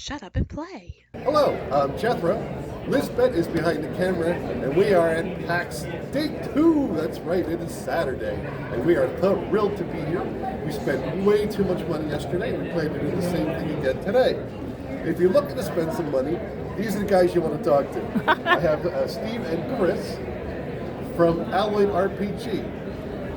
shut up and play. Hello, I'm Jethro. Lisbeth is behind the camera, and we are at PAX Day 2. That's right, it is Saturday, and we are thrilled to be here. We spent way too much money yesterday. We plan to do the same thing again today. If you're looking to spend some money, these are the guys you want to talk to. I have Steve and Chris from Alloyed RPG.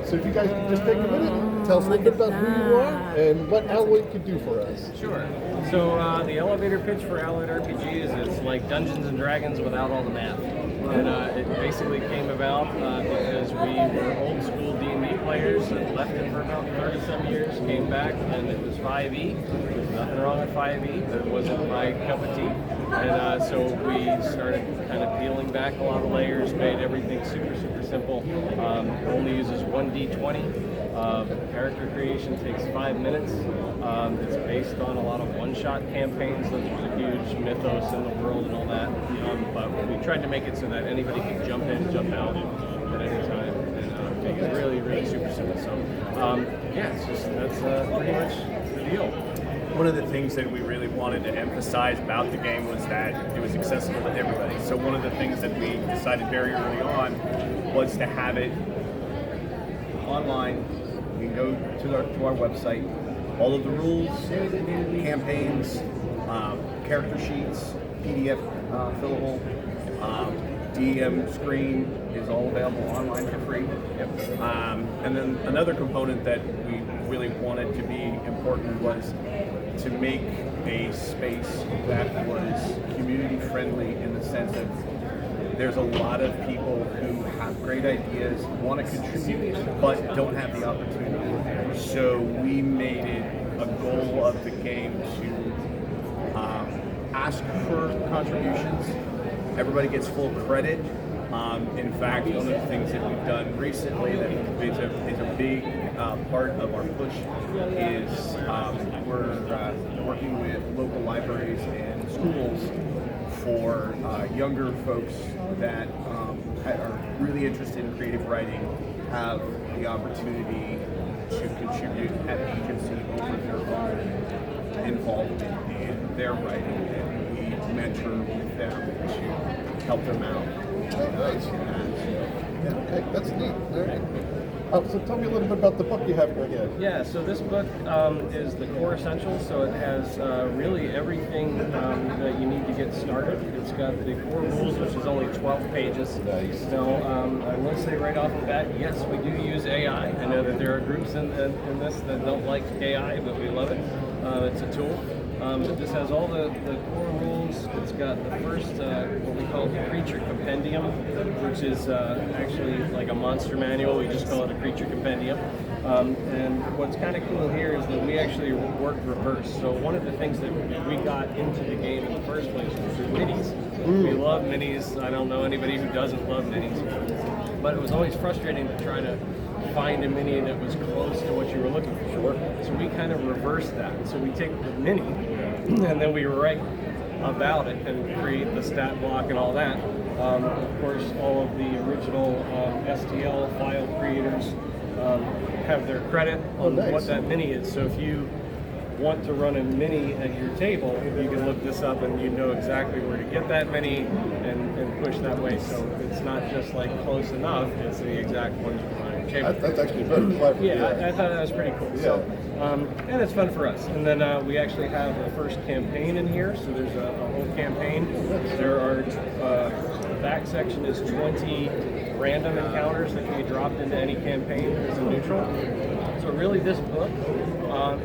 So if you guys can just take a minute, tell us a little bit about who you are and what Alloyed can do for us. Sure. So the elevator pitch for Alloyed RPG is it's like Dungeons and Dragons without all the math. And it basically came about because we were old school D&D players and left it for about 30-some years, came back, and it was 5e. There's nothing wrong with 5e, but it wasn't my cup of tea. And so we started kind of peeling back a lot of layers, made everything super, super simple. Only uses 1d20. Character creation takes 5 minutes. It's based on a lot of one-shot campaigns. There's a huge mythos in the world and all that. But we tried to make it so that anybody can jump in, jump out at any time, and make it really, really super simple. So, yeah, it's just that's pretty much the deal. One of the things that we really wanted to emphasize about the game was that it was accessible to everybody. So one of the things that we decided very early on was to have it online. You can go to our website. All of the rules, campaigns, character sheets, PDF fillable, DM screen is all available online for free. Yep. And then another component that we really wanted to be important was to make a space that was community friendly in the sense that there's a lot of people who have great ideas, want to contribute, but don't have the opportunity. So we made it a goal of the game to ask for contributions. Everybody gets full credit. In fact, one of the things that we've done recently that is a big part of our push is we're working with local libraries and schools for younger folks that are really interested in creative writing, have the opportunity to contribute at agency over their own involvement in their writing, and we mentor with them to help them out. Nice. Yeah, okay, that's neat. All right. So tell me a little bit about the book you have here again. Yeah, so this book is the core essentials, so it has really everything that you need to get started. It's got the core rules, which is only 12 pages. Nice. Now, I will say right off the bat, yes, we do use AI. I know that there are groups in this that don't like AI, but we love it. It's a tool. But this has all the core rules. It's got the first, what we call the Creature Compendium, which is actually like a monster manual. We just call it a Creature Compendium. And what's kind of cool here is that we actually work reverse. So one of the things that we got into the game in the first place was through minis. We love minis. I don't know anybody who doesn't love minis. But it was always frustrating to try to find a mini that was close to what you were looking for. So we kind of reverse that. So we take the mini and then we write about it and create the stat block and all that. Of course, all of the original STL file creators have their credit on what that mini is. So if you want to run a mini at your table, you can look this up and you know exactly where to get that mini and push that way. So it's not just like close enough, it's the exact one you can run at your table. That's actually very clever. Yeah, I thought that was pretty cool. Yeah. So, and it's fun for us. And then we actually have the first campaign in here. So there's a whole campaign. There are, the back section is 20 random encounters that can be dropped into any campaign as a neutral. So really this book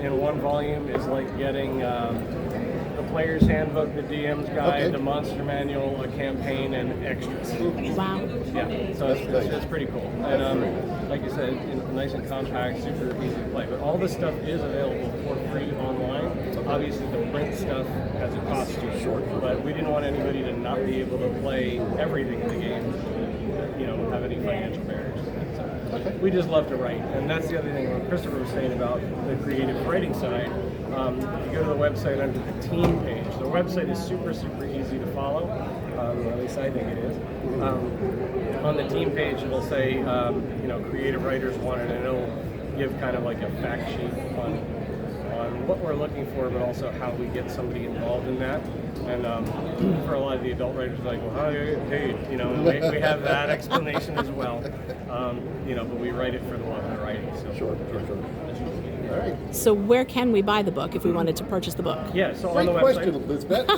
in one volume is like getting the player's handbook, the DM's guide, the monster manual, a campaign, and extras. Wow. Yeah, so it's pretty cool. And like you said, nice and compact, super easy to play. But all this stuff is available for free online. Obviously, the print stuff has a cost to it, but we didn't want anybody to not be able to play everything in the game, have any financial barriers. So we just love to write, and that's the other thing what Christopher was saying about the creative writing side. If you go to the website under the team page, the website is super, super easy to follow. At least I think it is. On the team page, it'll say, creative writers wanted, and it'll give kind of like a fact sheet on what we're looking for, but also how we get somebody involved in that. And for a lot of the adult writers, like, well, how do you get paid? You know, and we have that explanation as well. You know, but we write it for the love of the writing. So. Sure. All right. So where can we buy the book if we wanted to purchase the book? Yeah, so on Great the question, website. Elizabeth.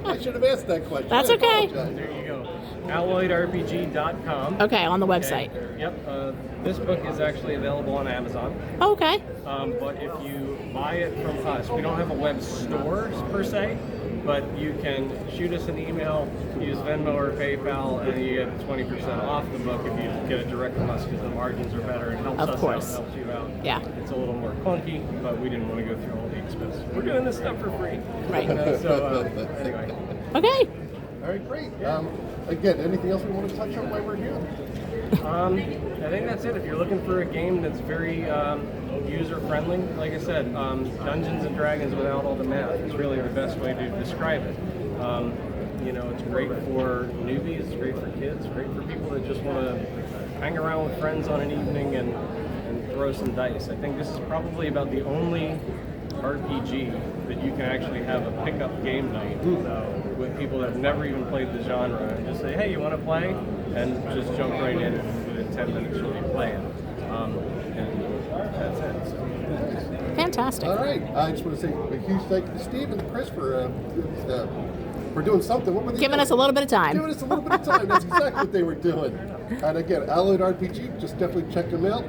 I should have asked that question. That's I okay. apologize. There you go. AlloyedRPG.com. Okay, on the website. Yep. This book is actually available on Amazon. Okay. But if you buy it from us, we don't have a web store per se, but you can shoot us an email, use Venmo or PayPal, and you get 20% off the book if you get it direct from us because the margins are better. It helps Of us course. out, helps you out. Yeah. It's a little more clunky, but we didn't want to go through all the expense. We're doing this stuff for free. Right. Anyway. Okay. All right, great. Again, anything else we want to touch on while we're here? I think that's it. If you're looking for a game that's very user-friendly, like I said, Dungeons and Dragons without all the math is really the best way to describe it. You know, it's great for newbies, it's great for kids, great for people that just want to hang around with friends on an evening and throw some dice. I think this is probably about the only RPG that you can actually have a pickup game night with people that have never even played the genre and just say, hey, you want to play? And just jump right in and within 10 minutes you'll be playing. And that's it. So. Fantastic. All right. I just want to say a huge thank you to Steve and Chris for doing something. What were they Giving doing? us a little bit of time. Giving us a little bit of time. That's exactly what they were doing. And again, Alloyed RPG, just definitely check them out.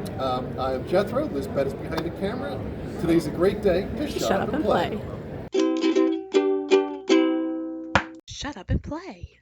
I'm Jethro. Lisbeth is behind the camera. Today's a great day to shut Shut up and play. Shut up and play.